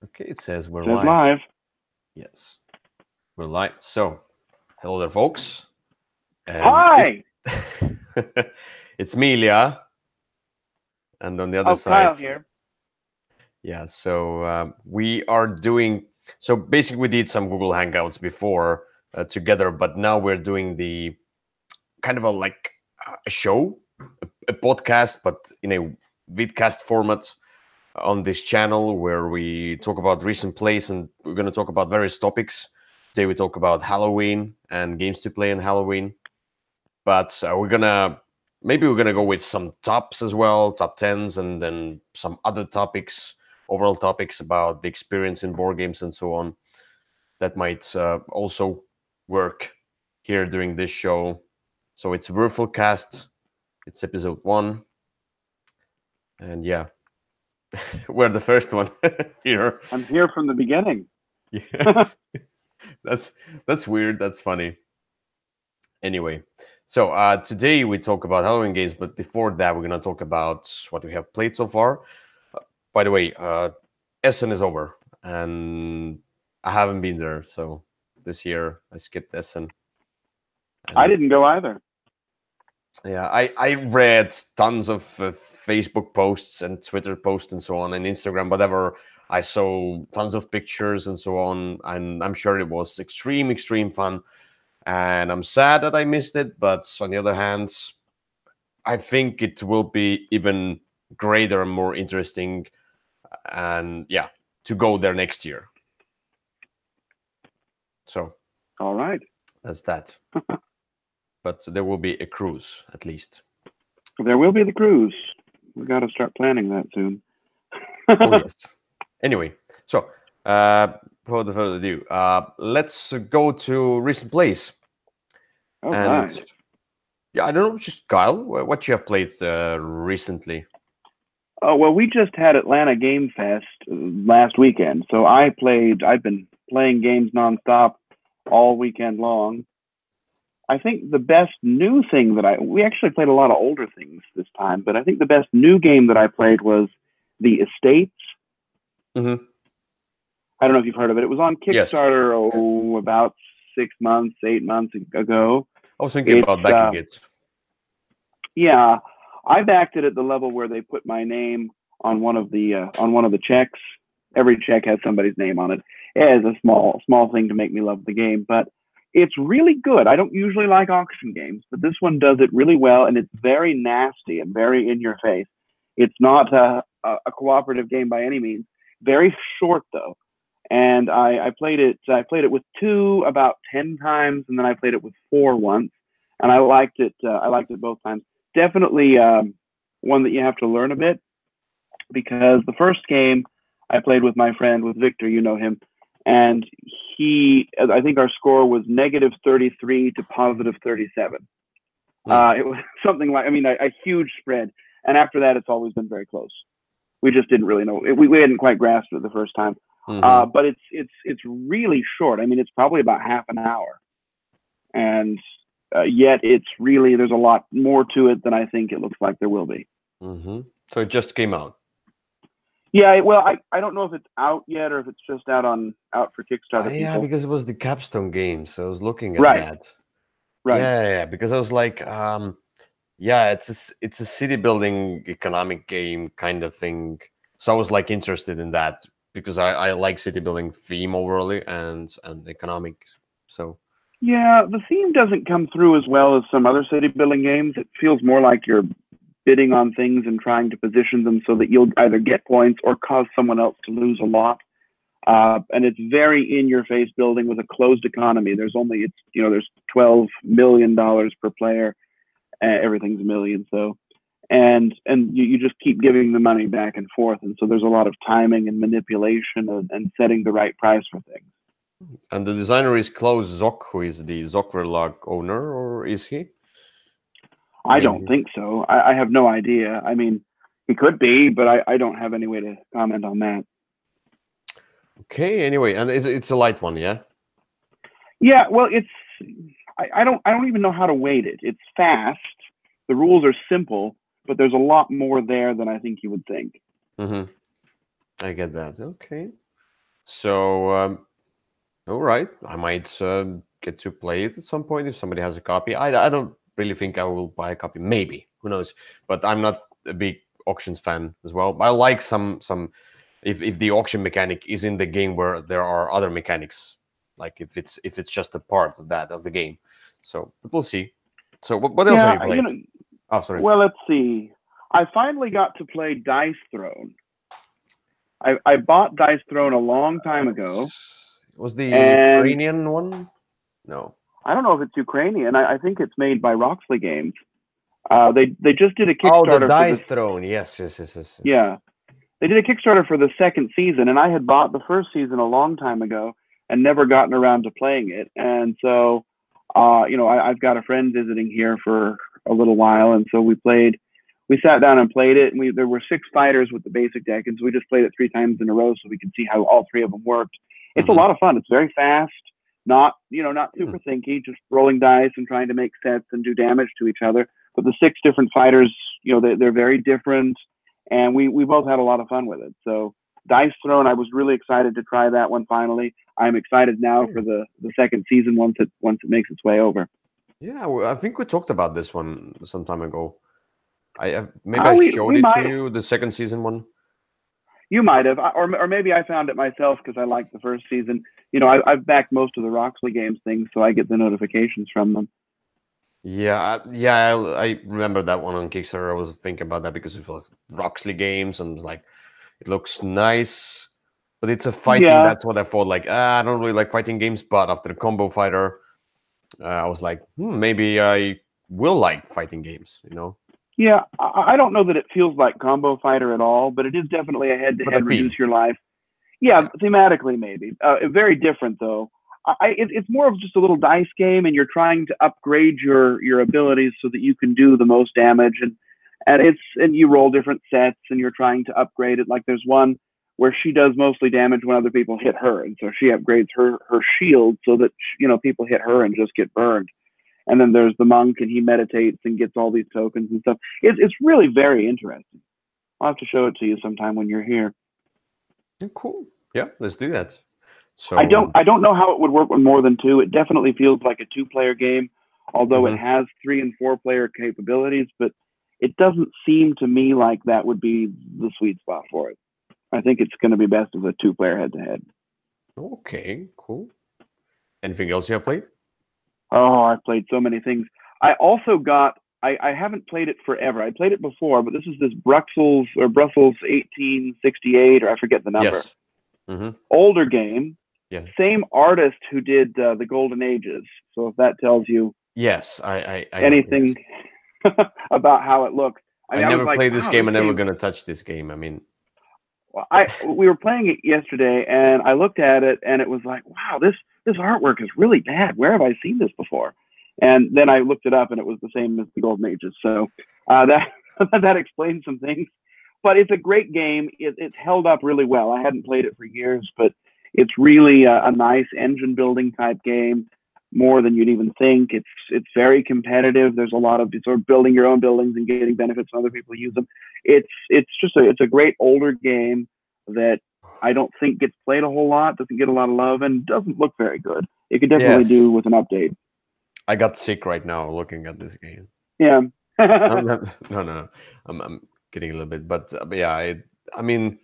Okay, it says we're Says live. live. Yes, we're live. So, hello there, folks. And Hi. it's me, Ilja. And on the other Oh, side, Kyle here. yeah, so we are doing, so basically we did some Google Hangouts before together, but now we're doing the kind of a show, a podcast, but in a vidcast format on this channel where we talk about recent plays and we're going to talk about various topics. Today we talk about Halloween and games to play on Halloween, but we're gonna go with some tops as well, top tens, and then some other topics, overall topics about the experience in board games and so on. That might also work here during this show. So it's Würfelcast. It's episode 1, and yeah, we're the first one here. I'm here from the beginning. Yes, that's that's weird. That's funny. Anyway, so today we talk about Halloween games, but before that, we're gonna talk about what we have played so far. By the way, Essen is over, and I haven't been there, so this year I skipped Essen. I And didn't go either. yeah, I read tons of Facebook posts and Twitter posts and so on, and Instagram, whatever. I saw tons of pictures and so on, and I'm sure it was extreme fun. And I'm sad that I missed it, but on the other hand, I think it will be even greater and more interesting, and yeah, to go there next year. So All right. that's that. But there will be a cruise at least. There will be the cruise. We got to start planning that soon. Oh yes. Anyway, so uh, without further ado, let's go to recent plays. All And right. yeah, I don't know, just Kyle, what you have played recently. Oh well, we just had Atlanta Game Fest last weekend, so I've been playing games nonstop all weekend long. I think the best new thing we actually played a lot of older things this time, but I think the best new game that I played was The Estates. Mm-hmm. I don't know if you've heard of it. It was on Yes, Kickstarter about 6 months, 8 months ago. I was thinking It's about backing it. yeah, I backed it at the level where they put my name on one of the checks. Every check has somebody's name on it. It is a small thing to make me love the game, but it's really good. I don't usually like auction games, but this one does it really well, and it's very nasty and very in your face. It's not a cooperative game by any means. Very short though, and I played it. I played it with two about 10 times, and then I played it with four once, and I liked it. I liked it both times. Definitely one that you have to learn a bit because the first game I played with my friend with Victor, you know him, and I think our score was -33 to +37. Hmm. It was something like, I mean, a huge spread. And after that, it's always been very close. We just didn't really know. We hadn't quite grasped it the first time. Mm-hmm. But it's really short. I mean, it's probably about half an hour, and yet it's really there's a lot more to it than I think it looks like there will be. Mm-hmm. So it just came out. Yeah, well, I don't know if it's out yet or if it's just out for Kickstarter Yeah, people. because it was the capstone game, so I was looking at Right, that. right. Yeah, because I was like, yeah, it's a city building economic game kind of thing. So I was like interested in that because I like city building theme overly and economic. So Yeah, the theme doesn't come through as well as some other city building games. It feels more like you're bidding on things and trying to position them so that you'll either get points or cause someone else to lose a lot. And it's very in your face building with a closed economy. There's $12 million per player. Everything's a million, so and you just keep giving the money back and forth, and so there's a lot of timing and manipulation and setting the right price for things. and the designer is Klaus Zock, who is the Zock Verlag owner, or is he? I don't Maybe. think so. I have no idea. I mean, he could be, but I don't have any way to comment on that. Okay. Anyway, and it's a light one, yeah. Yeah, well, I don't even know how to weight it. It's fast. The rules are simple, but there's a lot more there than I think you would think. Mm-hmm. I get that. Okay. So, all right, I might get to play it at some point if somebody has a copy. I don't really think I will buy a copy. Maybe, who knows? But I'm not a big auctions fan as well. I like some if the auction mechanic is in the game where there are other mechanics, like if it's just a part of that of the game. So but we'll see. So what else have you Yeah, played? Oh, sorry. well, let's see. I finally got to play Dice Throne. I bought Dice Throne a long time ago, Was the and Ukrainian one? No. I don't know if it's Ukrainian. I think it's made by Roxley Games. They just did a Oh, the Kickstarter for Dice this. Throne. Yes. Yeah, they did a Kickstarter for the second season, and I had bought the first season a long time ago and never gotten around to playing it. And so, I've got a friend visiting here for a little while, and so we played. We sat down and played it, and there were 6 fighters with the basic deck, and so we just played it 3 times in a row so we could see how all 3 of them worked. It's a Mm-hmm. lot of fun. It's very fast, not super thinky, just rolling dice and trying to make sets and do damage to each other. But the 6 different fighters, they're very different, and we both had a lot of fun with it. So Dice Throne, I was really excited to try that one finally. I'm excited now for the second season once it makes its way over. Yeah, I think we talked about this one some time ago. Maybe Oh, I we showed it to might. you, the second season one. You might have, or maybe I found it myself because I liked the first season. I've backed most of the Roxley Games things, so I get the notifications from them. Yeah, I remember that one on Kickstarter. I was thinking about that because it was Roxley Games, and was like, it looks nice, but it's a fighting. Yeah, That's what I thought. Like, I don't really like fighting games, but after the Combo Fighter, I was like, maybe I will like fighting games. yeah. I don't know that it feels like Combo Fighter at all, but it is definitely a But the head-to-head theme. reduce your life. Yeah, Yeah. thematically maybe. Very different though. It's more of just a little dice game, and you're trying to upgrade your abilities so that you can do the most damage, and you roll different sets, and you're trying to upgrade it. Like there's one where she does mostly damage when other people hit her, and so she upgrades her shield so that people hit her and just get burned. And then there's the monk, and he meditates and gets all these tokens and stuff. It's really very interesting. I'll have to show it to you sometime when you're here. Yeah, cool. Yeah, let's do that. So I don't know how it would work with more than 2. It definitely feels like a 2-player game, although it has 3 and 4-player capabilities. But it doesn't seem to me like that would be the sweet spot for it. I think it's going to be best as a 2-player head-to-head. Okay, cool. Anything else you have played? Oh, I've played so many things. I also got. I haven't played it forever. I played it before, but this is this Brussels 1868, or I forget the number. Yes. Mm-hmm. Older game. Yeah. Same artist who did the Golden Ages. So if that tells you Yes, I anything about how it looks. I never played this game. I'm never gonna touch this game. I mean, we were playing it yesterday, and I looked at it, and it was like, wow, this artwork is really bad. Where have I seen this before? And then I looked it up, and it was the same as the Golden Ages. So that that explains some things. But it's a great game. It's held up really well. I hadn't played it for years, but it's really a nice engine building type game, more than you'd even think. It's very competitive. There's a lot of sort of building your own buildings and getting benefits when other people use them. It's a great older game that I don't think gets played a whole lot, doesn't get a lot of love, and doesn't look very good. It could definitely do with an update. I got sick right now looking at this game. Yeah. No. I'm kidding a little bit, but yeah, I mean,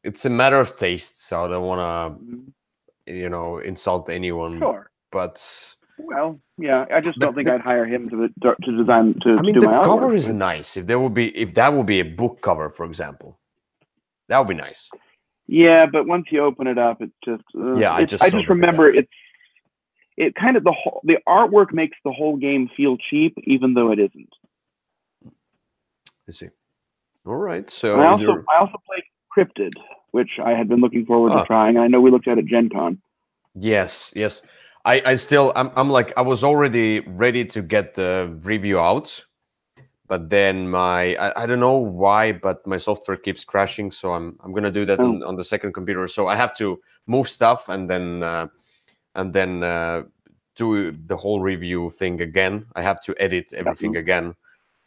it's a matter of taste, so I don't want to, insult anyone. Sure. But well, yeah, I just don't think I'd hire him to design to. I mean, do the my cover artwork, is nice. If that would be a book cover, for example, that would be nice. Yeah, but once you open it up, it's just I just remember it kind of the artwork makes the whole game feel cheap, even though it isn't. I see. All right. So I also played Cryptid, which I had been looking forward to trying. I know we looked at it at Gen Con. Yes. I'm like, I was already ready to get the review out, but then I don't know why, but my software keeps crashing. So I'm gonna do that on the second computer. So I have to move stuff and then do the whole review thing again. I have to edit everything again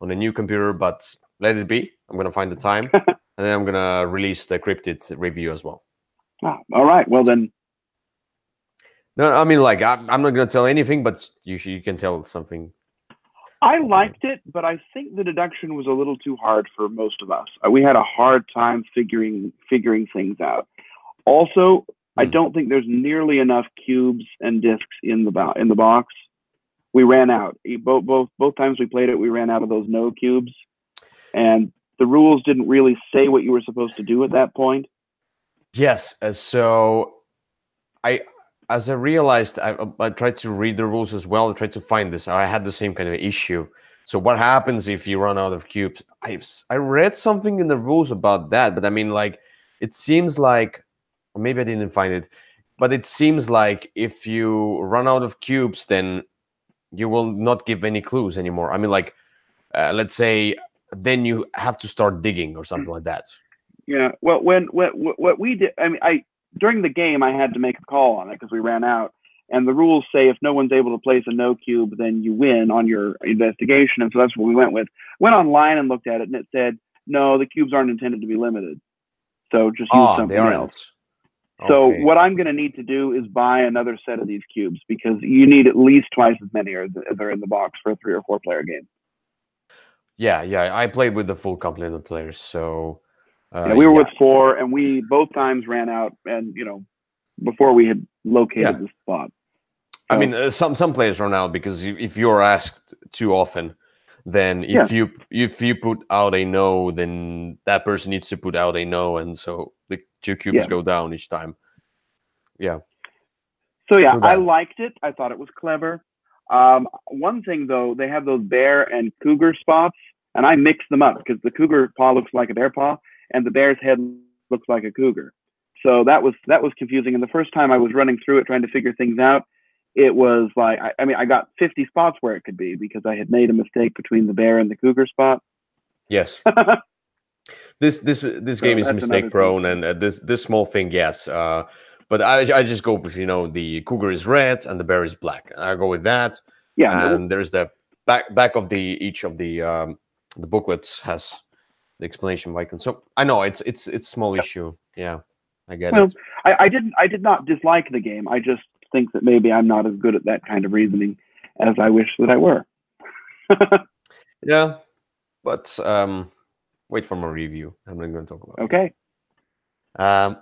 on a new computer, but let it be. I'm gonna find the time, and then I'm gonna release the Cryptid review as well. Ah, all right. Well then, No, I mean, like, I'm not gonna tell anything, but you can tell something. I liked it, but I think the deduction was a little too hard for most of us. We had a hard time figuring things out. Also, I Hmm. don't think there's nearly enough cubes and discs in the box. We ran out. Both times we played it, we ran out of those no cubes, and the rules didn't really say what you were supposed to do at that point. Yes. So I, as I realized, I tried to read the rules as well. I tried to find this. I had the same kind of issue. So what happens if you run out of cubes? I read something in the rules about that, but I mean, like, it seems like, or maybe I didn't find it, but it seems like if you run out of cubes, then you will not give any clues anymore. I mean, like, let's say, then you have to start digging or something like that. Yeah. Well, when what we did, I mean, I during the game I had to make a call on it because we ran out, and the rules say if no one's able to place a no cube, then you win on your investigation, and so that's what we went with. Went online and looked at it, and it said no, the cubes aren't intended to be limited, so just use Ah, they something else. aren't. So Okay. what I'm going to need to do is buy another set of these cubes because you need at least twice as many as are in the box for a 3 or 4 player game. Yeah, yeah. I played with the full complement of players, so Yeah, we were yeah, with 4, and we both times ran out, and before we had yeah. located the spot. I So mean, some players run out because if you're asked too often, then yeah, if you put out a no, then that person needs to put out a no, and so the 2 cubes yeah. go down each time. Yeah, So yeah, true I that. liked it. I thought it was clever. One thing though, they have those bear and cougar spots, and I mixed them up because the cougar paw looks like a bear paw, and the bear's head looks like a cougar. So that was confusing. And the first time I was running through it trying to figure things out, it was like I mean I got 50 spots where it could be because I had made a mistake between the bear and the cougar spot. Yes, So this game is that's mistake another thing prone, too. and this small thing, yes. But I just go with the cougar is red and the bear is black. I go with that, Yeah, and there's the back of each of the booklets has the explanation of icon. So I know it's small issue. Yeah, I get well, it. I did not dislike the game. I just think that maybe I'm not as good at that kind of reasoning as I wish that I were. Yeah, but wait for my review. I'm not going to talk about it. Okay.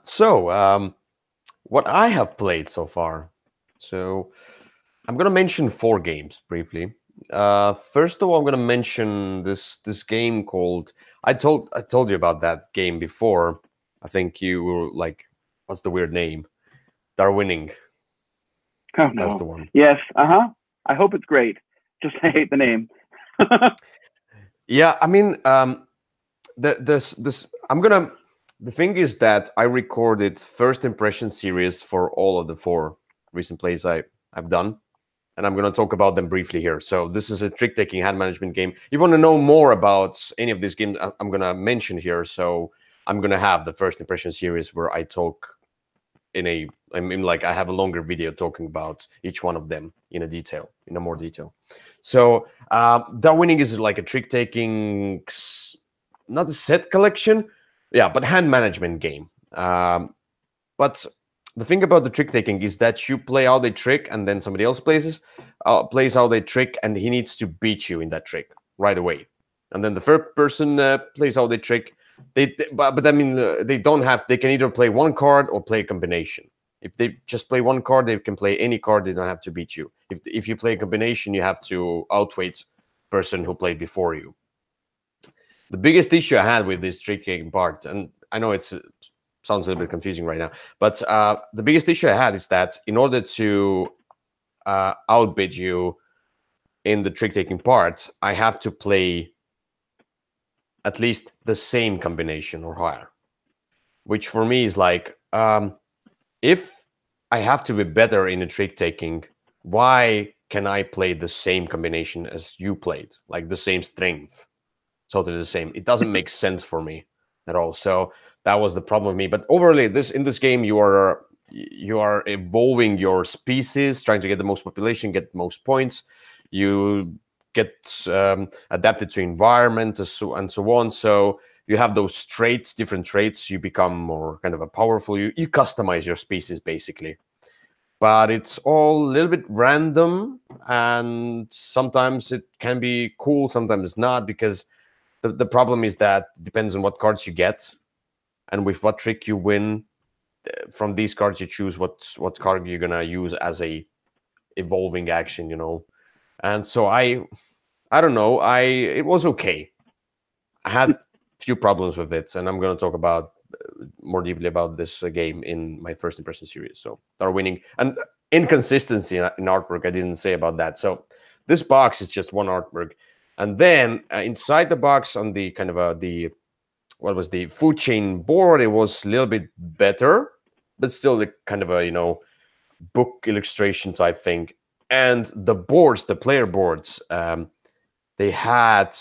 So what I have played so far. So I'm going to mention 4 games briefly. First of all, I'm going to mention this game called. I told you about that game before. I think you were like, "What's the weird name?" Darwining. Oh That's the no. one. Yes. Uh-huh. I hope it's great. Just I hate the name. Yeah, I mean, this I'm gonna. The thing is that I recorded first impression series for all of the 4 recent plays I've done, and I'm going to talk about them briefly here. So this is a trick-taking hand management game. If you want to know more about any of these games I'm going to mention here, so I'm going to have the first impression series where I talk I mean, like I have a longer video talking about each one of them in a more detail. So that winning is like a trick-taking, not a set collection, yeah, but hand management game. But the thing about the trick taking is that you play out a trick and then somebody else plays out a trick and he needs to beat you in that trick right away. And then the third person plays out a trick. But I mean, they can either play one card or play a combination. If they just play one card, they can play any card. They don't have to beat you. If you play a combination, you have to outweight person who played before you. The biggest issue I had with this trick taking part, and I know it's sounds a little bit confusing right now, but the biggest issue I had is that in order to outbid you in the trick taking part, I have to play at least the same combination or higher, which for me is like, if I have to be better in a trick taking, why can I play the same combination as you played, like the same strength? Totally the same. It doesn't make sense for me at all. So that was the problem with me. But overall, in this game, you are evolving your species, trying to get the most population, get the most points. You get adapted to environment and so on. So you have those traits, different traits. You become more kind of a powerful. You customize your species basically, but it's all a little bit random, and sometimes it can be cool, sometimes it's not, because the problem is that it depends on what cards you get and with what trick you win. From these cards you choose what card you're gonna use as a evolving action, and so I don't know, it was okay. I had few problems with it, and I'm going to talk about more deeply about this game in my first impression series. So they're winning, and inconsistency in artwork I didn't say about that. So this box is just one artwork, and then inside the box on the kind of the what was the food chain board, it was a little bit better, but still the kind of a book illustration type thing. And the boards, the player boards, they had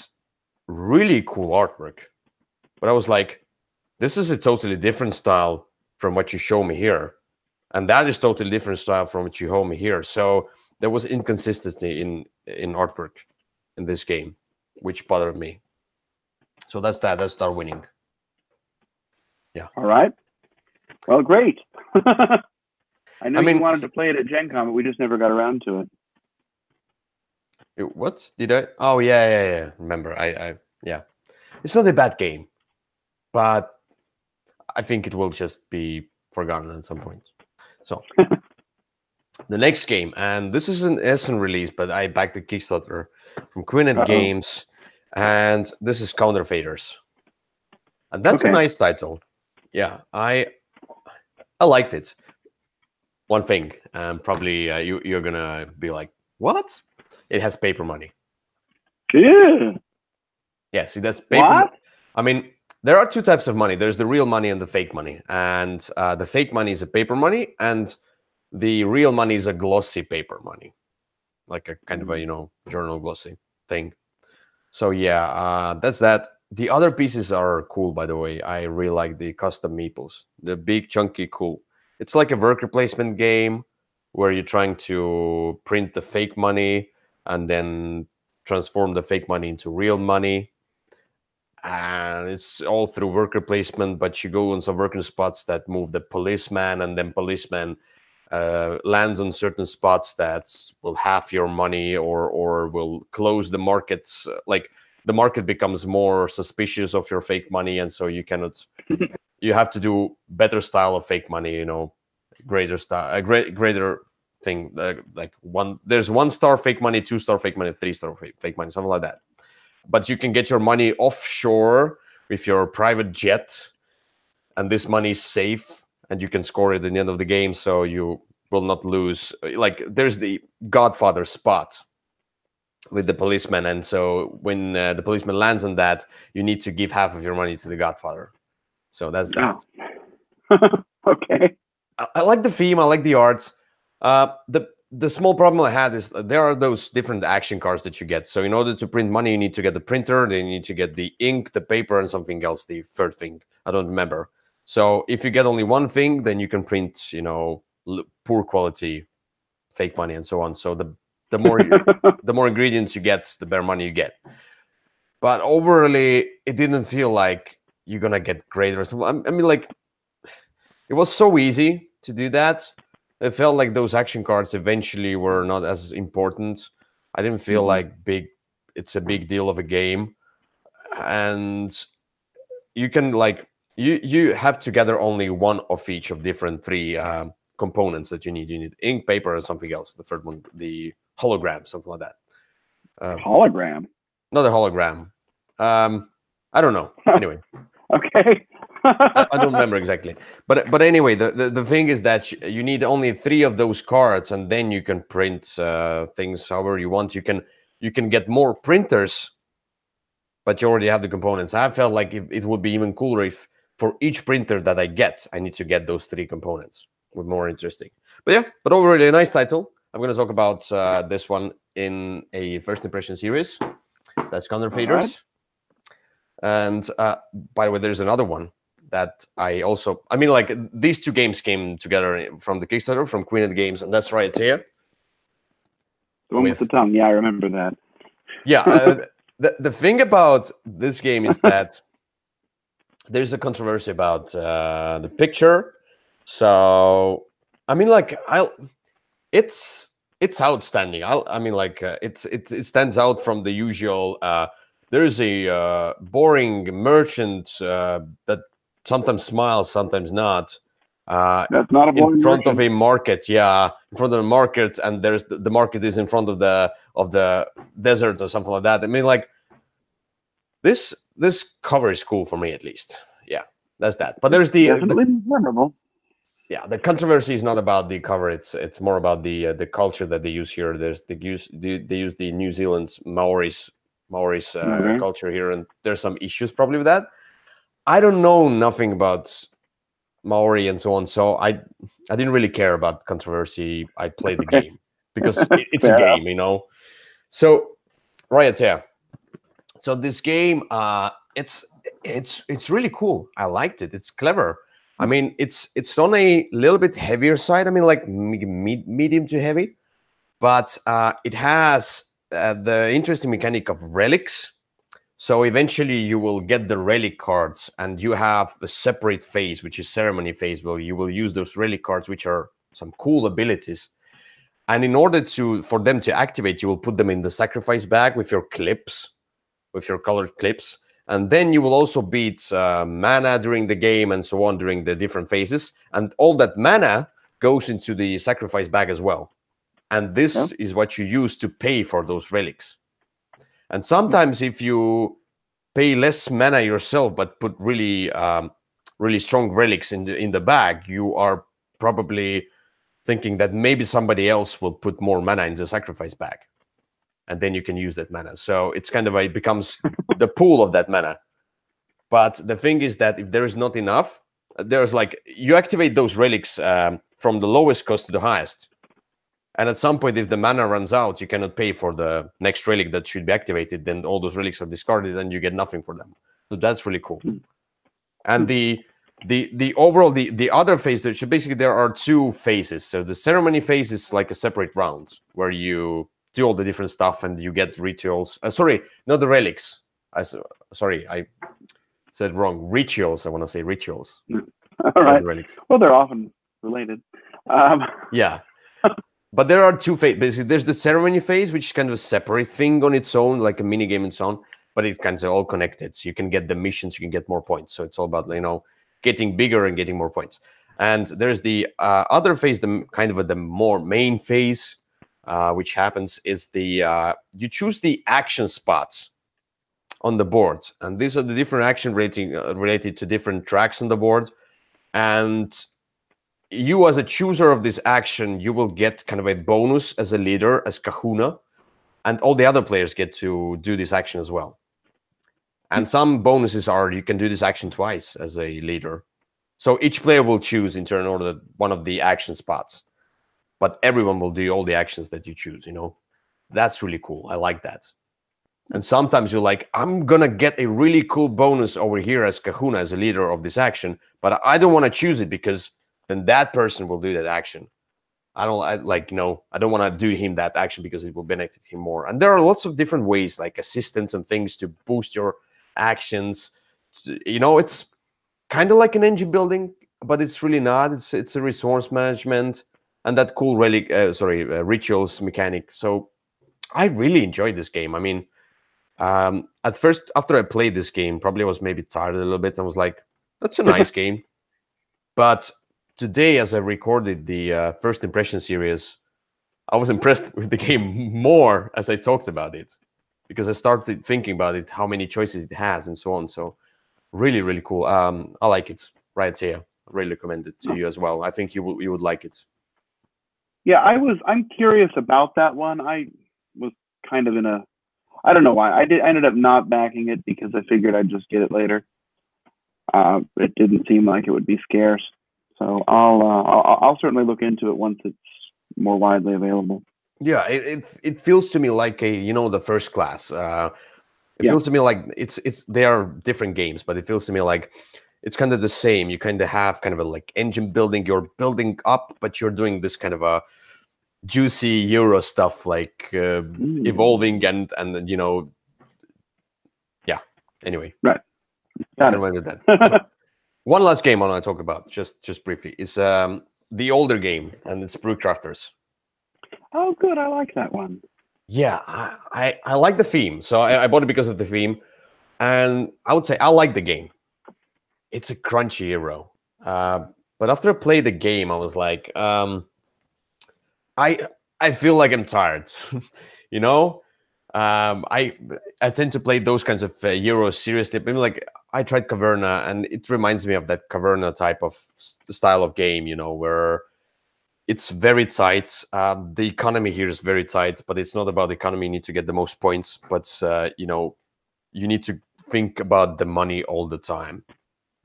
really cool artwork, but I was like, this is a totally different style from what you show me here, and that is totally different style from what you show me here. So there was inconsistency in artwork in this game, which bothered me. So that's our winning. Yeah. All right. Well, great. I know you wanted to play it at Gen Con, but we just never got around to it. What did I? Oh yeah. Remember, I yeah. It's not a bad game, but I think it will just be forgotten at some point. So the next game, and this is an Essen release, but I backed the Kickstarter from Quinnet Games, and this is Counterfeiters, and that's a nice title. Yeah, I liked it. One thing, probably you're gonna be like, what? It has paper money. Yeah. Yeah, see, that's paper. What? I mean, there are two types of money. There's the real money and the fake money. And the fake money is a paper money, and the real money is a glossy paper money, like a kind of a journal glossy thing. So yeah, that's that. The other pieces are cool, by the way. I really like the custom meeples. The big, chunky, cool. It's like a worker placement game where you're trying to print the fake money and then transform the fake money into real money. And it's all through worker placement, but you go on some working spots that move the policeman, and then policeman lands on certain spots that will halve your money or will close the markets. Like the market becomes more suspicious of your fake money, and so you cannot. You have to do better style of fake money, greater style, greater thing. Like there's 1-star fake money, 2-star fake money, 3-star fake money, something like that. But you can get your money offshore with your private jet, and this money is safe, and you can score it at the end of the game, so you will not lose. Like there's the Godfather spot with the policeman, and so when the policeman lands on that, you need to give half of your money to the Godfather. So that's that. Oh. Okay. I like the theme. I like the art. The small problem I had is there are those different action cards that you get. So in order to print money, you need to get the printer, then you need to get the ink, the paper, and something else, the third thing. I don't remember. So if you get only one thing, then you can print, poor quality fake money and so on. So the more the more ingredients you get, the better money you get. But overall, it didn't feel like you're gonna get great or something. I mean, like it was so easy to do that. It felt like those action cards eventually were not as important. I didn't feel like it's a big deal of a game. And you can you have to gather only one of each of different 3 components that you need. You need ink, paper, and something else. The third one, the hologram, something like that. Hologram? Not a hologram. I don't know. Anyway. Okay. I don't remember exactly, but anyway, the thing is that you need only 3 of those cards, and then you can print things however you want. You can get more printers, but you already have the components. I felt like it would be even cooler if for each printer that I get, I need to get those 3 components. Would more interesting. But yeah, but overall a nice title. I'm going to talk about this one in a first impression series. That's Counterfeiters. Right. And by the way, there's another one that I mean, like these 2 games came together from the Kickstarter from Quinnet Games, and that's right here. The one with the tongue, yeah, I remember that. Yeah, the thing about this game is that there's a controversy about the picture. So I mean, like, it's outstanding. I mean, like, it stands out from the usual. There's a boring merchant that sometimes smiles, sometimes not. That's not a In boring front of merchant. a market, yeah, in front of the market, and there's the market is in front of the desert or something like that. I mean, like, this cover is cool for me, at least. Yeah, that's that. But there's the Definitely memorable. yeah, the controversy is not about the cover. It's more about the culture that they use here. They use the New Zealand's Maoris Okay. culture here, and there's some issues probably with that. I don't know nothing about Maori and so on, so I didn't really care about controversy. I played the Okay. game because it's a Fair enough. game, you know. So right, yeah. So this game, it's really cool. I liked it. It's clever. I mean, it's on a little bit heavier side. I mean, like medium to heavy, but it has the interesting mechanic of relics. So eventually, you will get the relic cards, and you have a separate phase, which is ceremony phase, where you will use those relic cards, which are some cool abilities. And in order for them to activate, you will put them in the sacrifice bag with your clips, with your colored clips. And then you will also beat mana during the game and so on during the different phases. And all that mana goes into the sacrifice bag as well. And this is what you use to pay for those relics. And sometimes if you pay less mana yourself, but put really, really strong relics in the bag, you are probably thinking that maybe somebody else will put more mana in the sacrifice bag, and then you can use that mana. So it's kind of it becomes the pool of that mana. But the thing is that if there is not enough, there's like you activate those relics from the lowest cost to the highest. And at some point, if the mana runs out, you cannot pay for the next relic that should be activated. Then all those relics are discarded, and you get nothing for them. So that's really cool. And the overall the other phase, there are two phases. So the ceremony phase is like a separate round where you do all the different stuff and you get rituals. Sorry, not the relics. Sorry, I said wrong. Rituals. I want to say rituals. All right. Well, they're often related. Yeah. But there are two phases. Basically, there's the ceremony phase, which is kind of a separate thing on its own, like a mini game on its own, but it's kind of all connected. So you can get the missions, you can get more points. So it's all about, getting bigger and getting more points. And there's the other phase, the kind of the more main phase, which happens is you choose the action spots on the board, and these are the different action rating related to different tracks on the board. And you, as a chooser of this action, you will get kind of a bonus as a leader, as Kahuna, and all the other players get to do this action as well. And some bonuses are you can do this action twice as a leader. So each player will choose in turn order one of the action spots, but everyone will do all the actions that you choose. That's really cool. I like that. And sometimes you're like, I'm gonna get a really cool bonus over here as Kahuna, as a leader of this action, but I don't want to choose it because then that person will do that action. I don't want to do him that action because it will benefit him more. And there are lots of different ways, like assistance and things to boost your actions. It's kind of like an engine building, but it's really not. It's a resource management and that cool rituals mechanic. So I really enjoyed this game. I mean, at first, after I played this game, probably I was maybe tired a little bit. I was like, that's a nice game. But today, as I recorded the first impression series, I was impressed with the game more as I talked about it, because I started thinking about it, how many choices it has, and so on. So really, really cool. I like it. Right here, I really recommend it to you as well. I think you would like it. Yeah, I'm curious about that one. I was kind of I don't know why. I ended up not backing it because I figured I'd just get it later. It didn't seem like it would be scarce, so I'll certainly look into it once it's more widely available. Yeah, it feels to me like the First Class. It feels to me like they are different games, but it feels to me like it's kind of the same. You kind of have kind of a like engine building. You're building up, but you're doing this kind of a juicy Euro stuff, like evolving and yeah. Anyway, right. Got Can remember that. So, one last game I want to talk about, just briefly, is the older game, and it's Brewcrafters. Oh, good. I like that one. Yeah, I like the theme, so I bought it because of the theme, and I would say I like the game. It's a crunchy hero, but after I played the game, I was like, I I feel like I'm tired, you know. I tend to play those kinds of Euros seriously. Maybe like I tried Caverna, and it reminds me of that Caverna type of style of game, you know, where it's very tight. The economy here is very tight, but it's not about the economy. You need to get the most points, but you know, you need to think about the money all the time,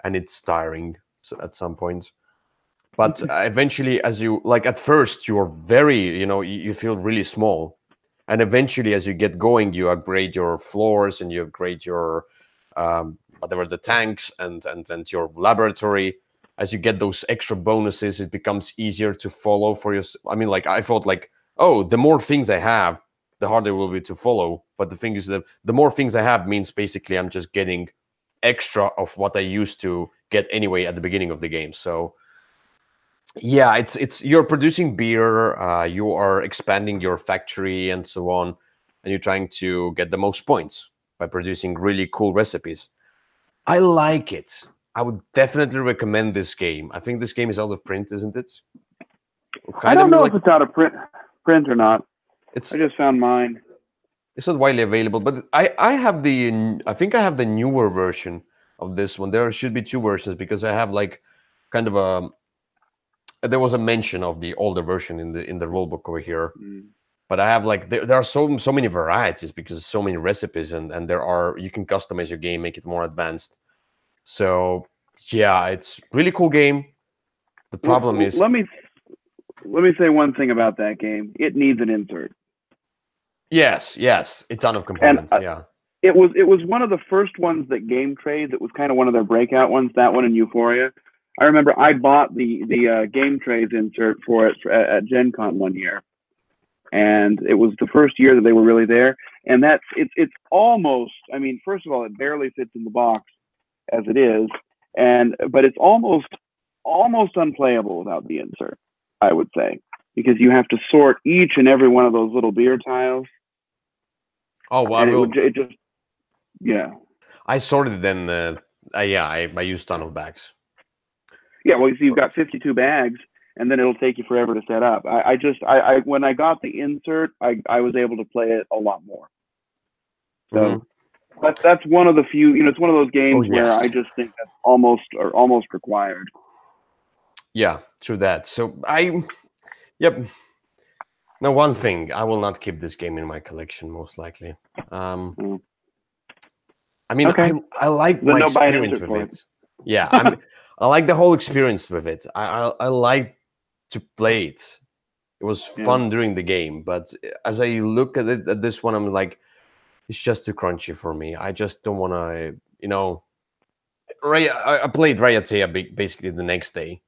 and it's tiring at some point. But eventually, as you like, at first you're very, you know, you feel really small, and eventually, as you get going, you upgrade your floors and you upgrade your whatever the tanks and your laboratory. As you get those extra bonuses, it becomes easier to follow for your. I mean, like I thought, like, oh, the more things I have, the harder it will be to follow. But the thing is that the more things I have means basically I'm just getting extra of what I used to get anyway at the beginning of the game. So yeah, it's you're producing beer, you are expanding your factory and so on, and you're trying to get the most points by producing really cool recipes. I like it. I would definitely recommend this game. I think this game is out of print, isn't it? I Kind of don't know like if it's out of print or not. it's I just found mine. it's not widely available, but I have I think I have the newer version of this one. There should be two versions because I have like kind of a there was a mention of the older version in the rule book over here. But I have like there are so many varieties because so many recipes and there are you can customize your game, make it more advanced. So yeah, it's really cool game. The problem is Let me say one thing about that game. It needs an insert. yes, a ton of And components. Yeah. it was one of the first ones that Game Trade. It was kind of one of their breakout ones. That one in Euphoria. I remember I bought the Game Trades insert for it at Gen Con one year, and it was the first year that they were really there. And that's it's almost. I mean, first of all, it barely fits in the box as it is, but it's almost unplayable without the insert. I would say because you have to sort each and every one of those little beer tiles. Oh, well, And it just yeah. I sorted them. Yeah, I used a ton of bags. Yeah, well, you see, you've got 52 bags, and then it'll take you forever to set up. I when I got the insert, I was able to play it a lot more. So that's one of the few. You know, it's one of those games where I just think that's almost required. Yeah, true that. So yep. Now, one thing, I will not keep this game in my collection, most likely. I mean, Okay. I like my experience with it. Yeah, I like the whole experience with it. I like to play it. It was fun during the game, but as I look at it at this one, I'm like, it's just too crunchy for me. I just don't want to, you know. I played Raiatea basically the next day.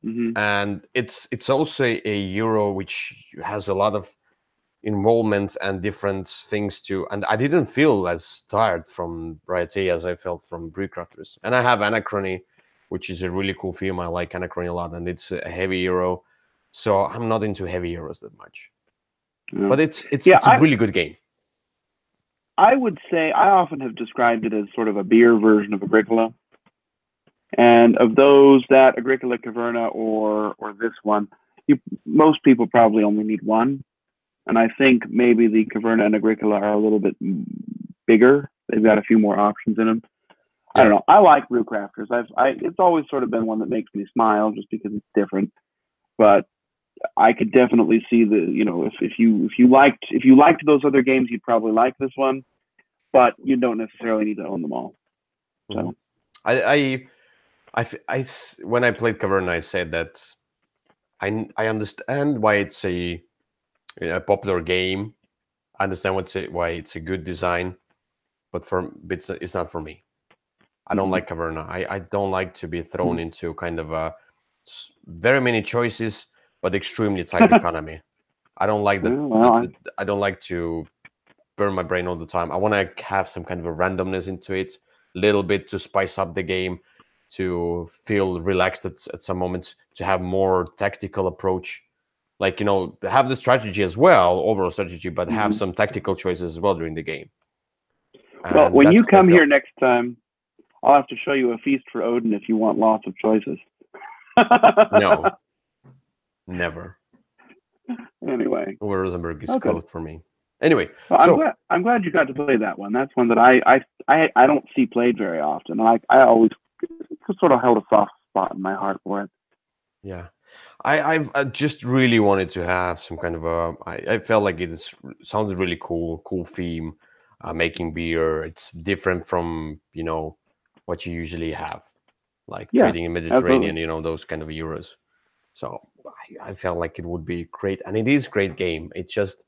And it's also a Euro which has a lot of involvement and different things to, and I didn't feel as tired from Raiatea as I felt from Brewcrafters. And I have Anachrony, which is a really cool theme. I like Anachrony a lot, and it's a heavy Euro, so I'm not into heavy Euros that much. But it's a really good game. I would say I often have described it as sort of a beer version of Agricola. And of those, that Agricola, Caverna, or this one, most people probably only need one. And I think maybe the Caverna and Agricola are a little bit bigger. They've got a few more options in them. I don't know. I like Brewcrafters. It's always sort of been one that makes me smile just because it's different. But I could definitely see if you liked those other games, you'd probably like this one. But you don't necessarily need to own them all. So when I played Caverna, I said that I understand why it's a popular game. I understand why it's a good design, but it's not for me. I don't like Caverna. I don't like to be thrown into kind of very many choices, but extremely tight economy. I don't like I don't like to burn my brain all the time. I want to have some kind of a randomness into it. little bit to spice up the game, to feel relaxed at some moments, to have more tactical approach. Like, have the strategy as well, overall strategy, but have Hmm. some tactical choices as well during the game. Well, And when that's you what I come felt. here next time, I'll have to show you a feast for Odin if you want lots of choices. No, never. Anyway, Uwe Rosenberg is okay. closed for me. Anyway, Well, I'm so glad you got to play that one. That's one that I don't see played very often, and I always sort of held a soft spot in my heart for it. yeah, I just really wanted to have some kind of a. I felt like sounds really cool theme. Making beer, it's different from what you usually have, like Yeah, trading in absolutely. Mediterranean, those kind of euros. So I felt like it would be great, and it is great game. It just,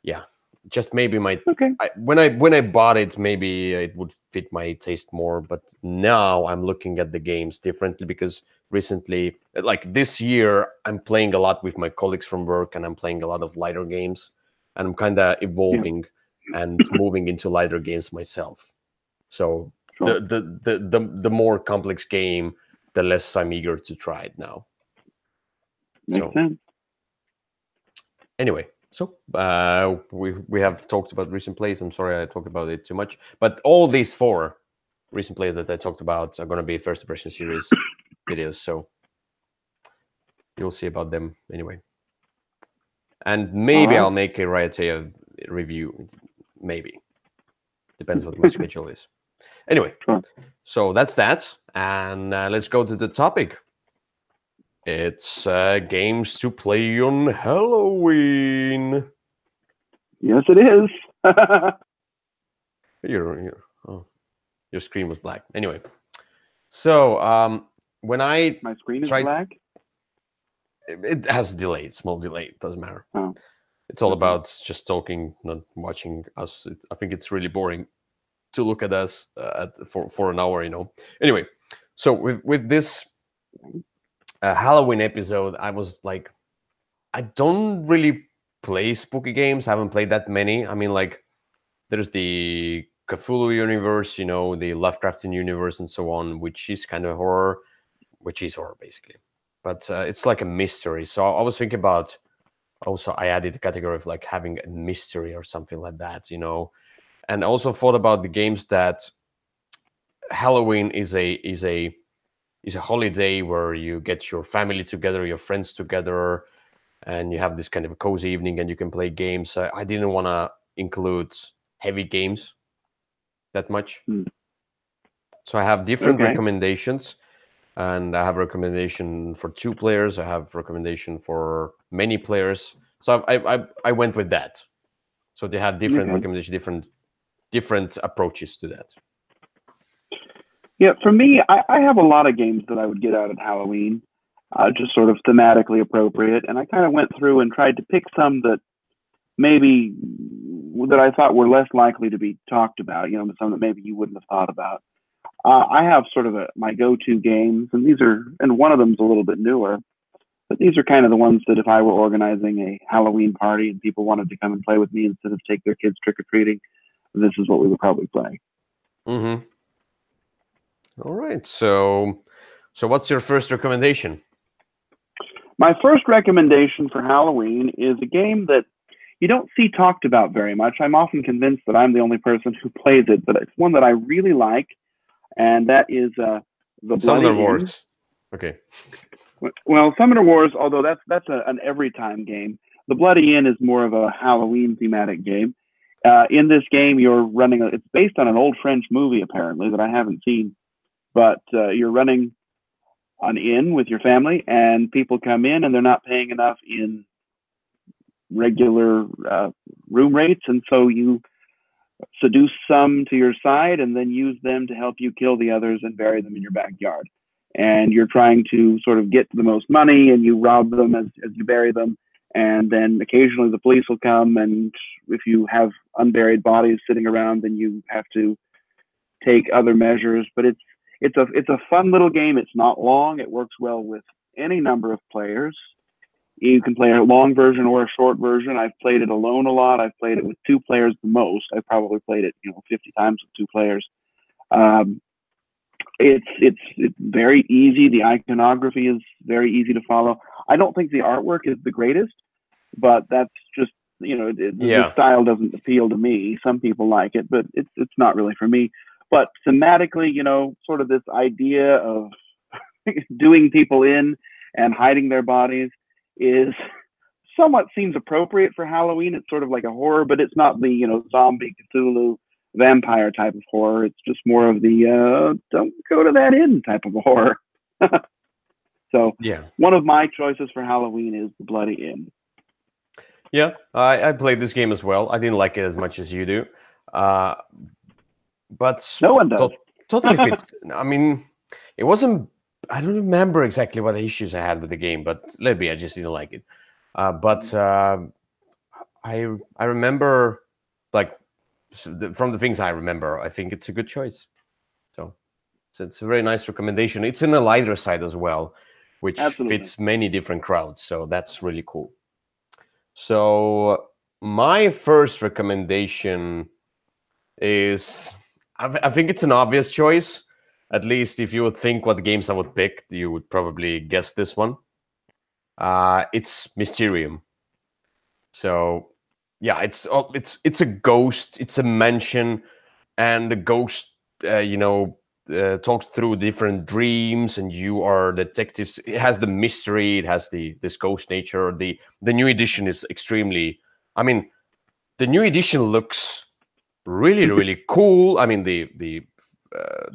yeah, just maybe Okay. when I bought it, maybe it would fit my taste more. But now I'm looking at the games differently because recently, like this year, I'm playing a lot with my colleagues from work, and I'm playing a lot of lighter games, and I'm kind of Yeah, evolving and moving into lighter games myself. So sure. the more complex game, the less I'm eager to try it now. Makes So sense. anyway, so we have talked about recent plays. I'm sorry I talked about it too much, but all these four recent plays that I talked about are going to be first impression series videos, so you'll see about them anyway. And All maybe right. I'll make a Riotea review. Maybe depends what my schedule is. Anyway, Sure. so that's that, and let's go to the topic. It's games to play on Halloween. Yes, it is. Oh, your screen was black. Anyway, so when I My screen is tried, black. it has delay, small delay. It doesn't matter. Oh, It's all okay. about just talking, not watching us. I think it's really boring to look at us for an hour. Anyway, so with this Halloween episode, I was like, I don't really play spooky games. I haven't played that many. I mean, like, there's the Cthulhu universe, the Lovecraftian universe, and so on, which is kind of horror, which is horror basically. But it's like a mystery. So I was thinking about, also I added the category of like having a mystery or something like that. And I also thought about the games that Halloween is a holiday where you get your family together, your friends together, and you have this kind of a cozy evening and you can play games. I didn't want to include heavy games that much. Hmm. So I have different Okay. recommendations, and I have recommendation for 2 players. I have recommendation for many players. So I went with that. So they have different Okay. recommendations, different approaches to that. Yeah, for me, I have a lot of games that I would get out at Halloween, just sort of thematically appropriate. And I kind of went through and tried to pick some that maybe that I thought were less likely to be talked about, some that maybe you wouldn't have thought about. I have sort of my go-to games, and one of them's a little bit newer, but these are kind of the ones that if I were organizing a Halloween party and people wanted to come and play with me instead of take their kids trick-or-treating, this is what we would probably play. Mm-hmm. All right. So what's your first recommendation? My first recommendation for Halloween is a game that you don't see talked about very much. I'm often convinced that I'm the only person who plays it, but it's one that I really like, and that is the Summoner Bloody Inn. Wars. Okay. Well, Summoner Wars, although that's an every time game, the Bloody Inn is more of a Halloween thematic game. In this game, you're running. It's based on an old French movie, apparently, that I haven't seen, but you're running an inn with your family, and people come in and they're not paying enough in regular room rates, and so you seduce some to your side and then use them to help you kill the others and bury them in your backyard. And you're trying to sort of get the most money, and you rob them as you bury them. And then occasionally the police will come, and if you have unburied bodies sitting around, then you have to take other measures. But it's a fun little game. It's not long. It works well with any number of players. You can play a long version or a short version. I've played it alone a lot. I've played it with 2 players the most. I've probably played it 50 times with 2 players. Um, it's very easy. The iconography is very easy to follow. I don't think the artwork is the greatest, but that's just, the Yeah. style doesn't appeal to me. Some people like it, but it's not really for me. But thematically, sort of this idea of doing people in and hiding their bodies is somewhat seems appropriate for Halloween. It's sort of like a horror, but it's not the zombie Cthulhu vampire type of horror. It's just more of the don't go to that inn type of a horror. So Yeah. one of my choices for Halloween is the Bloody Inn. Yeah. I played this game as well. I didn't like it as much as you do. But No one does. totally fits. I mean, it wasn't. I don't remember exactly what issues I had with the game, but maybe I just didn't like it. But I remember, like, from the things I remember, I think it's a good choice. So it's a very nice recommendation. It's in the lighter side as well, which Absolutely. fits many different crowds. So that's really cool. So my first recommendation is, I think it's an obvious choice. At least if you would think what games I would pick, you would probably guess this one. It's Mysterium. So yeah, it's a ghost, it's a mansion, and the ghost, talks through different dreams, and you are detectives. It has the mystery, it has this ghost nature. The new edition is extremely. I mean, the new edition looks really really cool. I mean, the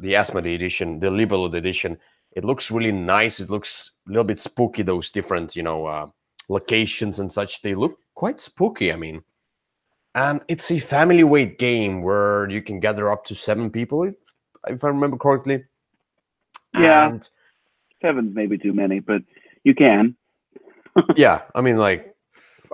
Asmodee edition, the Libellud edition, it looks really nice. It looks a little bit spooky. Those different, locations and such, they look quite spooky. I mean, and it's a family weight game where you can gather up to 7 people, if I remember correctly. Yeah, And 7's maybe too many, but you can. yeah, I mean, like,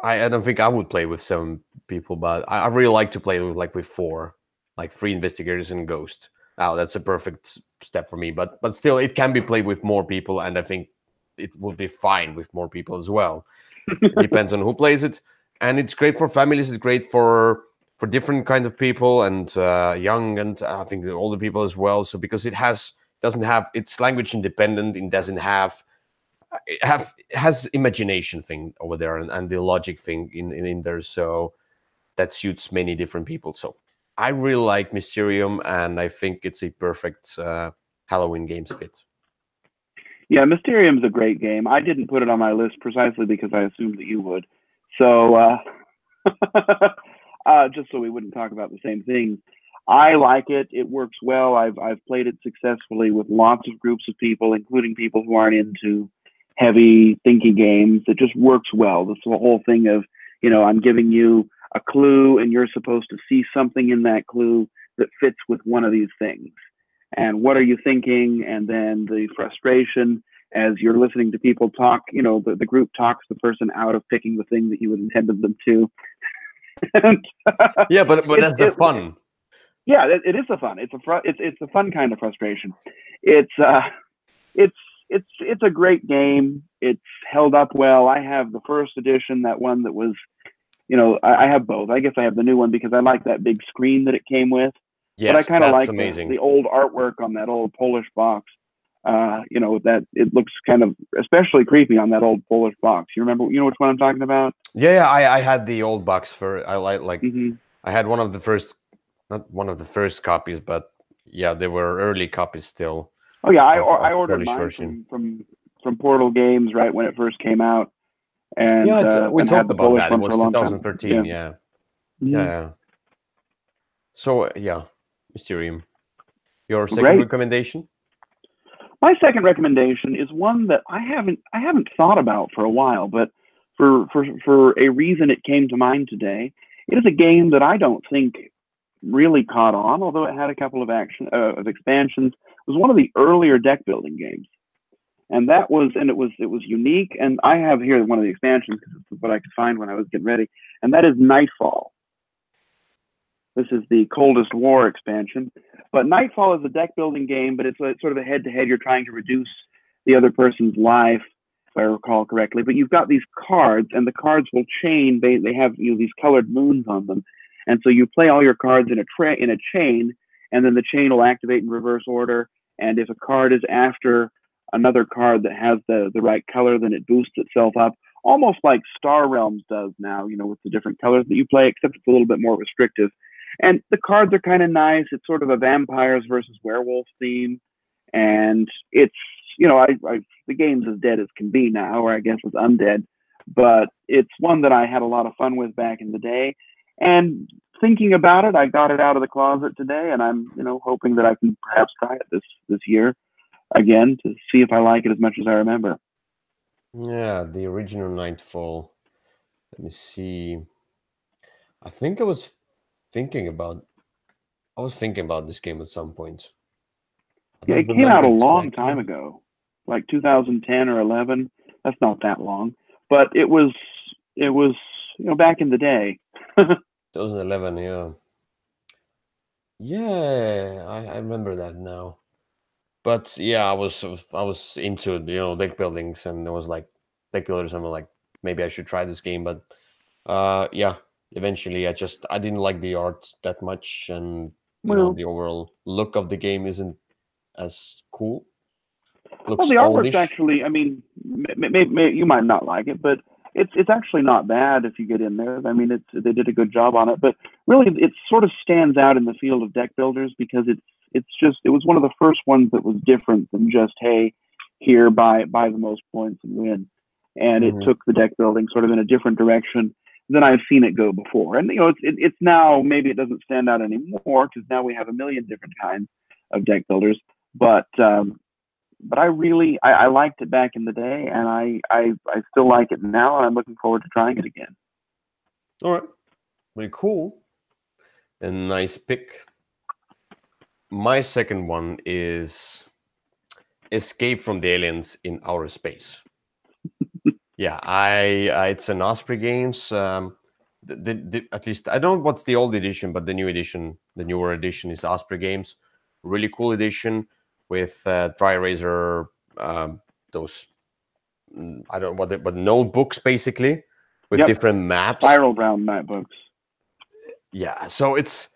I don't think I would play with 7 people, but I really like to play with 4, like 3 investigators and ghost. Oh, that's a perfect step for me. But still, it can be played with more people, and I think it will be fine with more people as well. It depends on who plays it, and it's great for families. It's great for different kind of people, and young, and I think the older people as well. So because doesn't have, it's language independent. It doesn't have it has imagination thing over there, and the logic thing in there. So that suits many different people. So I really like Mysterium, and I think it's a perfect Halloween games fit. Yeah, Mysterium's a great game. I didn't put it on my list precisely because I assumed that you would. So, just so we wouldn't talk about the same things. I like it. It works well. I've played it successfully with lots of groups of people, including people who aren't into heavy, thinky games. It just works well. This whole thing of, I'm giving you a clue and you're supposed to see something in that clue that fits with one of these things. And what are you thinking? And then the frustration as you're listening to people talk, the group talks the person out of picking the thing that you had intended them to. And, Yeah, but that's the fun. Yeah, it is a fun. It's a fun kind of frustration. It's a great game. It's held up well. I have the first edition, that one that was, I have both. I guess I have the new one because I like that big screen that it came with. But I Yes, kind of that's like amazing. the old artwork on that old Polish box. That it looks kind of especially creepy on that old Polish box. You know which one I'm talking about? Yeah, I had the old box for I like Mm-hmm. I had one of the first, not one of the first copies, but yeah, they were early copies still Oh yeah, of I ordered Polish mine version. from Portal Games right when it first came out, and Yeah, we had talked the about Polish that. It one for was a long time. 2013. Yeah. Yeah, yeah, Mm-hmm. yeah. So yeah, Mysterium. Your Well, second great. recommendation? My second recommendation is one that I haven't thought about for a while, but for a reason it came to mind today. It is a game that I don't think really caught on, although it had a couple of expansions. It was one of the earlier deck building games, and it was unique. And I have here one of the expansions because it's what I could find when I was getting ready, and that is Nightfall. This is the Coldest War expansion. But Nightfall is a deck building game, but it's sort of a head to head. You're trying to reduce the other person's life, if I recall correctly. But you've got these cards, and the cards will chain. They have these colored moons on them, and so you play all your cards in a chain, and then the chain will activate in reverse order. And if a card is after another card that has the right color, then it boosts itself up, almost like Star Realms does now, with the different colors that you play, except it's a little bit more restrictive. And the cards are kind of nice. It's sort of a vampires versus werewolf theme. And it's, the game's as dead as can be now, or I guess it's undead. But it's one that I had a lot of fun with back in the day. And thinking about it, I got it out of the closet today, and I'm, hoping that I can perhaps try it this year again to see if I like it as much as I remember. Yeah, the original Nightfall. Let me see. I think I was thinking about this game at some point. Yeah, it came out a long time ago, like 2010 or 11. That's not that long, but it was back in the day. 2011, yeah. Yeah, I remember that now. But yeah, I was into deck buildings, and it was like deck builders, and I'm like, maybe I should try this game. But yeah, eventually I didn't like the art that much, and the overall look of the game isn't as cool. Looks the artwork's oldish. actually, I mean, maybe you might not like it, but it's actually not bad if you get in there. I mean, they did a good job on it, but really it sort of stands out in the field of deck builders because it was one of the first ones that was different than just, hey, here buy the most points and win. And it took the deck building sort of in a different direction than I've seen it go before. And it's now, maybe it doesn't stand out anymore because now we have a million different kinds of deck builders. But I liked it back in the day, and I still like it now, and I'm looking forward to trying it again. All right, very cool, and nice pick. My second one is Escape from the Aliens in Outer Space. Yeah, it's an Osprey Games. At least I don't know what's the old edition, but the newer edition is Osprey Games. Really cool edition with dry eraser, those I don't know but notebooks basically with different maps, spiral bound notebooks. Yeah, so it's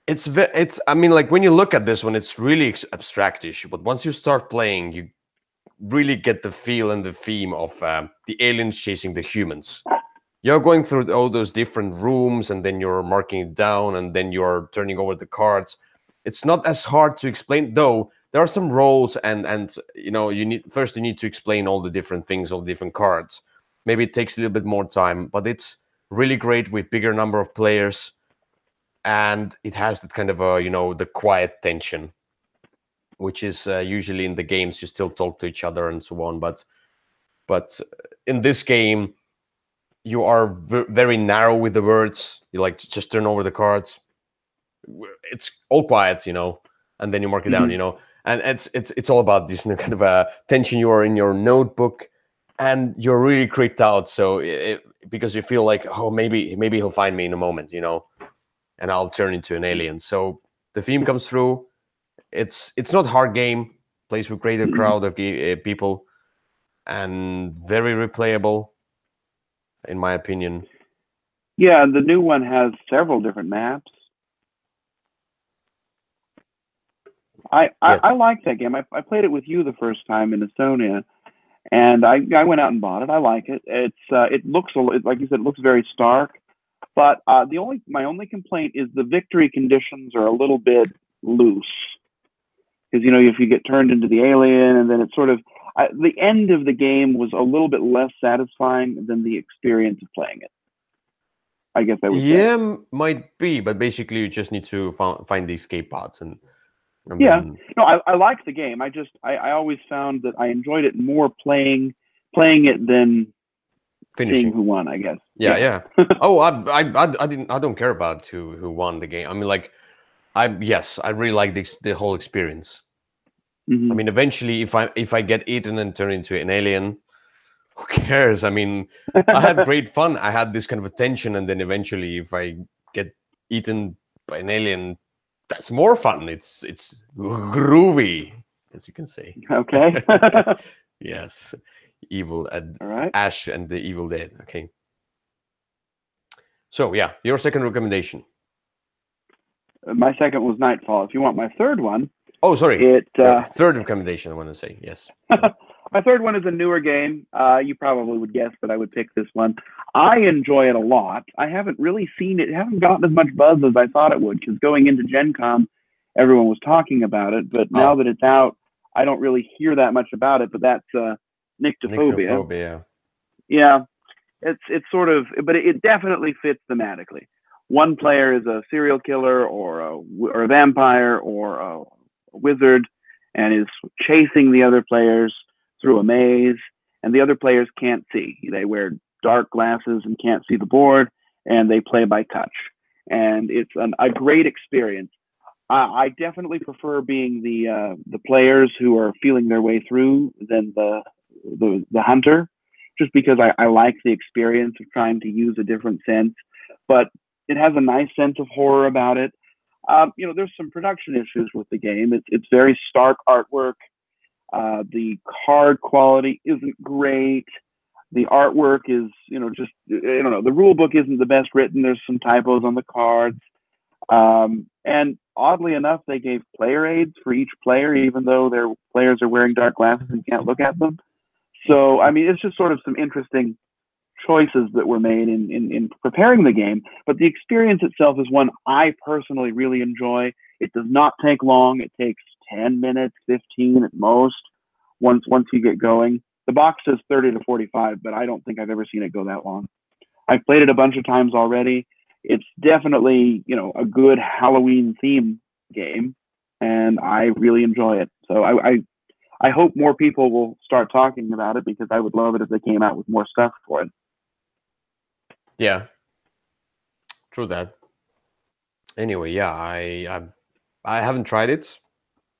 I mean, like when you look at this one, it's really abstractish, but once you start playing, you really get the feel and the theme of the aliens chasing the humans. You're going through all those different rooms, and then you're marking it down, and then you're turning over the cards. It's not as hard to explain, though. There are some roles, and you need to explain all the different things, all the different cards. Maybe it takes a little bit more time, but it's really great with bigger number of players, and it has that kind of the quiet tension, which is usually in the games you still talk to each other and so on. But in this game, you are very narrow with the words. You like to just turn over the cards. It's all quiet, and then you mark it down, and it's all about this kind of a tension. You are in your notebook, and you're really creeped out. So because you feel like, oh, maybe he'll find me in a moment, and I'll turn into an alien. So the theme comes through. It's not a hard game. Plays with greater crowd of people, and very replayable, in my opinion. Yeah, the new one has several different maps. I like that game. I played it with you the first time in Estonia, and I went out and bought it. I like it. It looks like you said, it looks very stark. But my only complaint is the victory conditions are a little bit loose. Because if you get turned into the alien, and then it's sort of the end of the game was a little bit less satisfying than the experience of playing it. I guess I would say. Yeah, might be, but basically you just need to find the escape pods and yeah. No, I like the game. I always found that I enjoyed it more playing it than finishing seeing who won, I guess. Yeah. Oh, I don't care about who won the game. I mean, like, I really like the whole experience. I mean, eventually, if I get eaten and turn into an alien, who cares? I mean, I had great fun. I had this kind of attention, and then eventually, if I get eaten by an alien, that's more fun. It's groovy, as you can say. Okay. Yes, Evil All right. Ash and the Evil Dead. Okay. So yeah, your second recommendation. My second was Nightfall. If you want my third one, Oh, sorry. it Third recommendation, I want to say. Yes. my third one is a newer game. You probably would guess that I would pick this one. I enjoy it a lot. I haven't really seen it. Haven't gotten as much buzz as I thought it would, because going into Gen Con, everyone was talking about it. But now that it's out, I don't really hear that much about it. But that's Nyctophobia. Nyctophobia. Yeah, it's sort of, but it definitely fits thematically. One player is a serial killer or a vampire or a wizard, and is chasing the other players through a maze, and the other players can't see. They wear dark glasses and can't see the board, and they play by touch. And it's a great experience. I definitely prefer being the players who are feeling their way through than the hunter, just because I like the experience of trying to use a different sense. But it has a nice sense of horror about it. There's some production issues with the game. It's very stark artwork. The card quality isn't great. The artwork is, just, I don't know. The rule book isn't the best written. There's some typos on the cards. And oddly enough, they gave player aids for each player, even though their players are wearing dark glasses and can't look at them. So, I mean, it's just sort of some interesting choices that were made in preparing the game. But the experience itself is one I personally really enjoy. It does not take long. It takes 10 minutes, 15 at most, once you get going. The box says 30 to 45, but I don't think I've ever seen it go that long. I've played it a bunch of times already. It's definitely, a good Halloween theme game, and I really enjoy it. So I hope more people will start talking about it, because I would love it if they came out with more stuff for it. Yeah, true that. Anyway, yeah, I haven't tried it.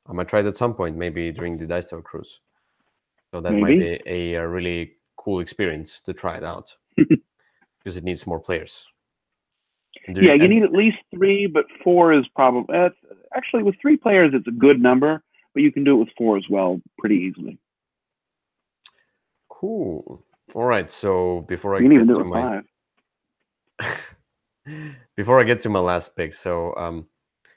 I might try it at some point, maybe during the Dice Tower cruise. So that might be a really cool experience to try it out, because it needs more players. Yeah, you need at least 3, but 4 is probably actually, with 3 players, it's a good number, but you can do it with 4 as well pretty easily. Cool. All right. So before I You can even get do to it my 5. before I get to my last pick, so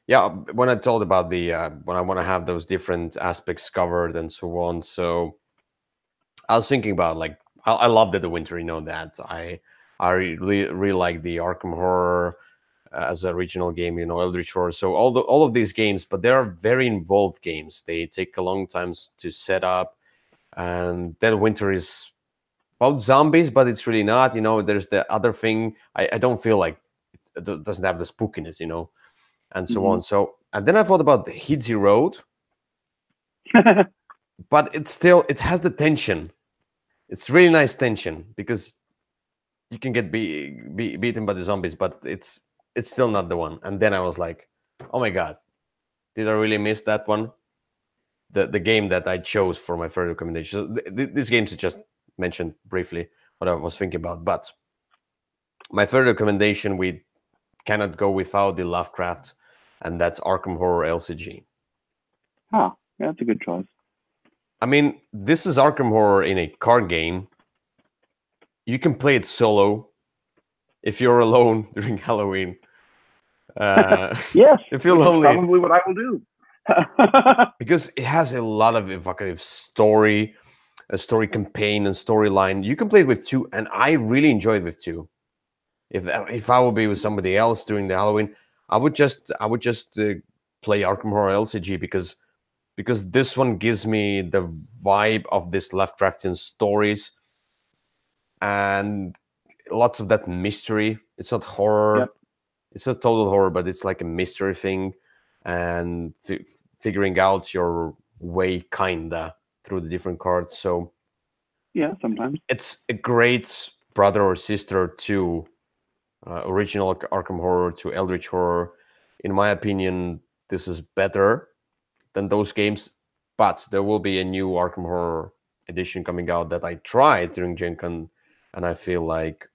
yeah, when I told about the when I want to have those different aspects covered and so on, so I was thinking about, like, I love Dead of Winter, that I really like the Arkham Horror as a regional game, Eldritch Horror. So all of these games, but they are very involved games. They take a long time to set up, and Dead of Winter is about zombies, but it's really not. There's the other thing. I don't feel like it doesn't have the spookiness, and so on. So, and then I thought about the Hidzy Road, but it has the tension. It's really nice tension, because you can get beaten by the zombies, but it's still not the one. And then I was like, oh my god, did I really miss that one? The game that I chose for my third recommendation. So these games I just mentioned briefly what I was thinking about, but my third recommendation, we cannot go without the Lovecraft, and that's Arkham Horror LCG. Oh, yeah, that's a good choice. I mean, this is Arkham Horror in a card game. You can play it solo if you're alone during Halloween. Yes, if you're lonely, probably what I will do. Because it has a lot of evocative story, a story campaign and storyline. You can play it with 2, and I really enjoy it with 2. If I would be with somebody else during the Halloween, I would just play Arkham Horror LCG, because this one gives me the vibe of this Lovecraftian stories and lots of that mystery. It's not horror. Yep. It's not total horror, but it's like a mystery thing, and figuring out your way kinda through the different cards. So yeah, sometimes it's a great brother or sister to original Arkham Horror, to Eldritch Horror. In my opinion, this is better than those games, but there will be a new Arkham Horror edition coming out that I tried during Gen Con, and I feel like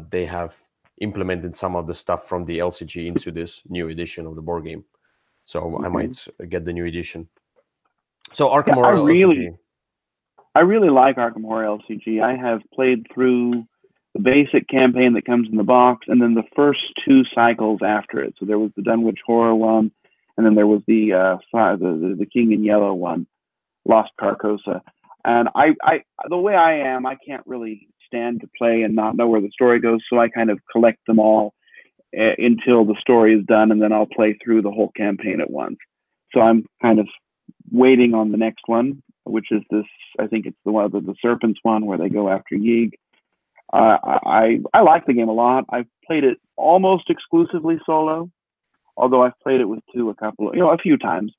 they have implemented some of the stuff from the LCG into this new edition of the board game. So I might get the new edition. So Arkham Horror LCG. I really like Arkham Horror LCG. I have played through the basic campaign that comes in the box, and then the first 2 cycles after it. So there was the Dunwich Horror one, and then there was the King in Yellow one, Lost Carcosa. And the way I am, I can't really stand to play and not know where the story goes, so I kind of collect them all until the story is done, and then I'll play through the whole campaign at once. So I'm kind of waiting on the next one, which is this. I think it's the one, the Serpents one, where they go after Yeeg. I like the game a lot. I've played it almost exclusively solo, although I've played it with two a few times,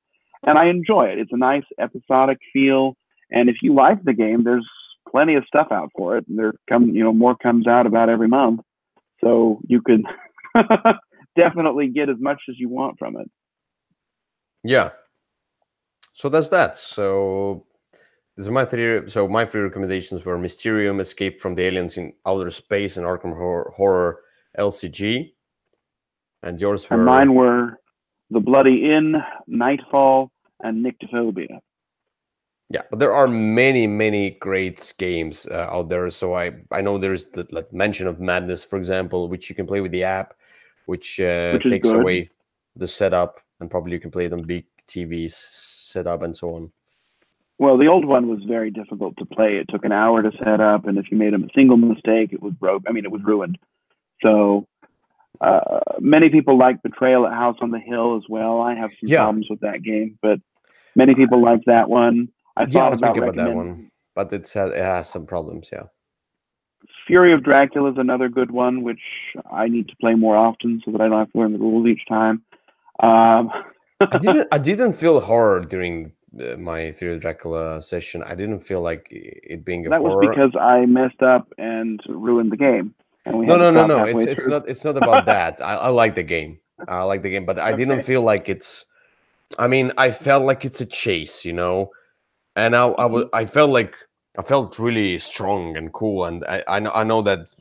and I enjoy it. It's a nice episodic feel, and if you like the game, there's plenty of stuff out for it. More comes out about every month, so you can definitely get as much as you want from it. Yeah. So that's that. So this is my three. So my three recommendations were Mysterium, Escape from the Aliens in Outer Space, and Arkham Horror LCG. And yours were? And mine were The Bloody Inn, Nightfall, and Nyctophobia. Yeah, but there are many great games out there. So I know there's the Mansion of Madness, for example, which you can play with the app, which takes away the setup, and probably you can play it on big TVs setup and so on. Well, the old one was very difficult to play. It took an hour to set up, and if you made a single mistake, it was broke. I mean, it was ruined. So many people like Betrayal at House on the Hill as well. I have some problems with that game, but many people like that one. I thought about that one, but it has some problems. Yeah. Fury of Dracula is another good one, which I need to play more often so that I don't have to learn the rules each time. I didn't feel horror during my Fury of Dracula session. I didn't feel like it being a horror. That was because I messed up and ruined the game. And no. It's not about that. I like the game. But I didn't feel like it's. I mean, I felt like it's a chase, and I felt really strong and cool, and I know that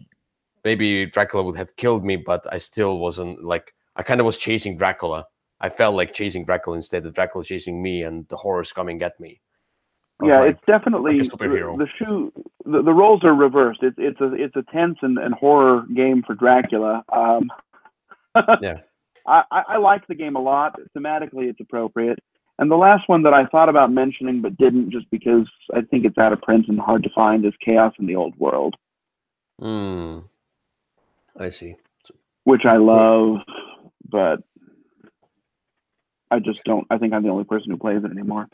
maybe Dracula would have killed me, but I still wasn't like, I kind of was chasing Dracula. I felt like chasing Dracula instead of Dracula chasing me and the horrors coming at me. Yeah, it's definitely like a superhero. The roles are reversed. It's a tense and horror game for Dracula. Yeah. I like the game a lot. Thematically, it's appropriate. And the last one that I thought about mentioning but didn't, just because I think it's out of print and hard to find, is Chaos in the Old World. I see. Which I love, but I just don't. I think I'm the only person who plays it anymore.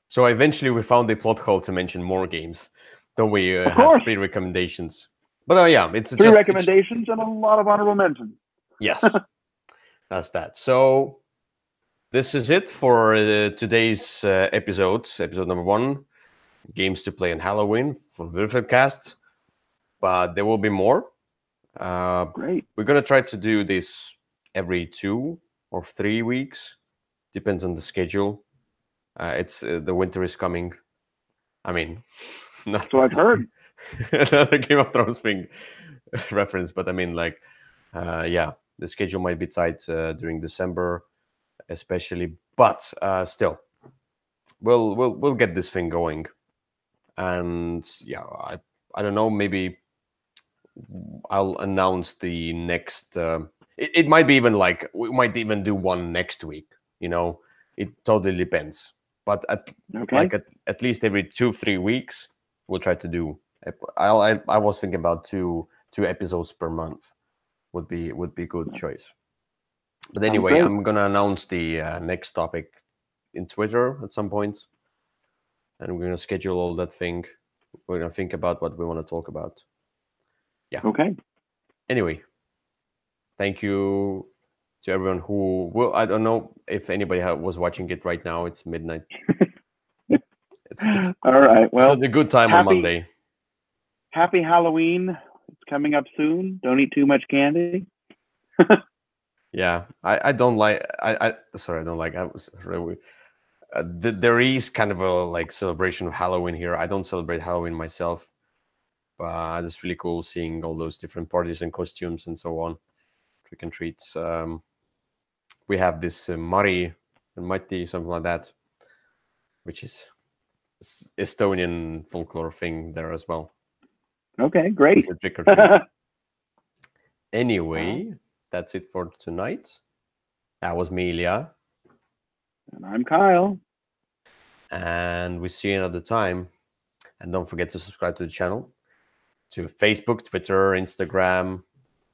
So eventually we found a plot hole to mention more games. Don't we have 3 recommendations? But yeah, it's 3 recommendations and a lot of honorable mentions. Yes, that's that. So this is it for today's episode number 1. Games to play on Halloween for Würfelcast. But there will be more. Great. We're going to try to do this every 2 or 3 weeks. Depends on the schedule. It's the winter is coming. I mean, that's what I've heard. Another Game of Thrones thing reference, but I mean, like, yeah, the schedule might be tight during December, especially. But still, we'll get this thing going, and yeah, I don't know. Maybe I'll announce the next. It might be even like we might even do one next week. It totally depends. But at least every 2-3 weeks, we'll try to do. I was thinking about two episodes per month would be good choice. But anyway, I'm gonna announce the next topic in Twitter at some point, and we're gonna schedule all that thing. We're gonna think about what we want to talk about. Yeah. Okay. Anyway, thank you to everyone who. Well, I don't know if anybody was watching it right now. It's midnight. It's all right. Well, it's a good time on Monday. Happy Halloween! It's coming up soon. Don't eat too much candy. Yeah, I don't like. I don't like. I was really. There is kind of a celebration of Halloween here. I don't celebrate Halloween myself, but it's really cool seeing all those different parties and costumes and so on. Trick and treats. We have this Mari and Matti, something like that, which is Estonian folklore thing there as well. Okay, great. It's a trick or treat. Anyway, that's it for tonight. That was me, Ilya. And I'm Kyle. And we see you another time. And don't forget to subscribe to the channel, to Facebook, Twitter, Instagram.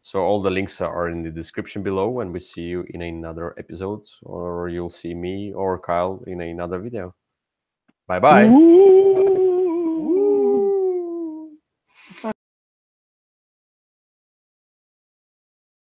So all the links are in the description below. And we see you in another episode, or you'll see me or Kyle in another video. Bye-bye.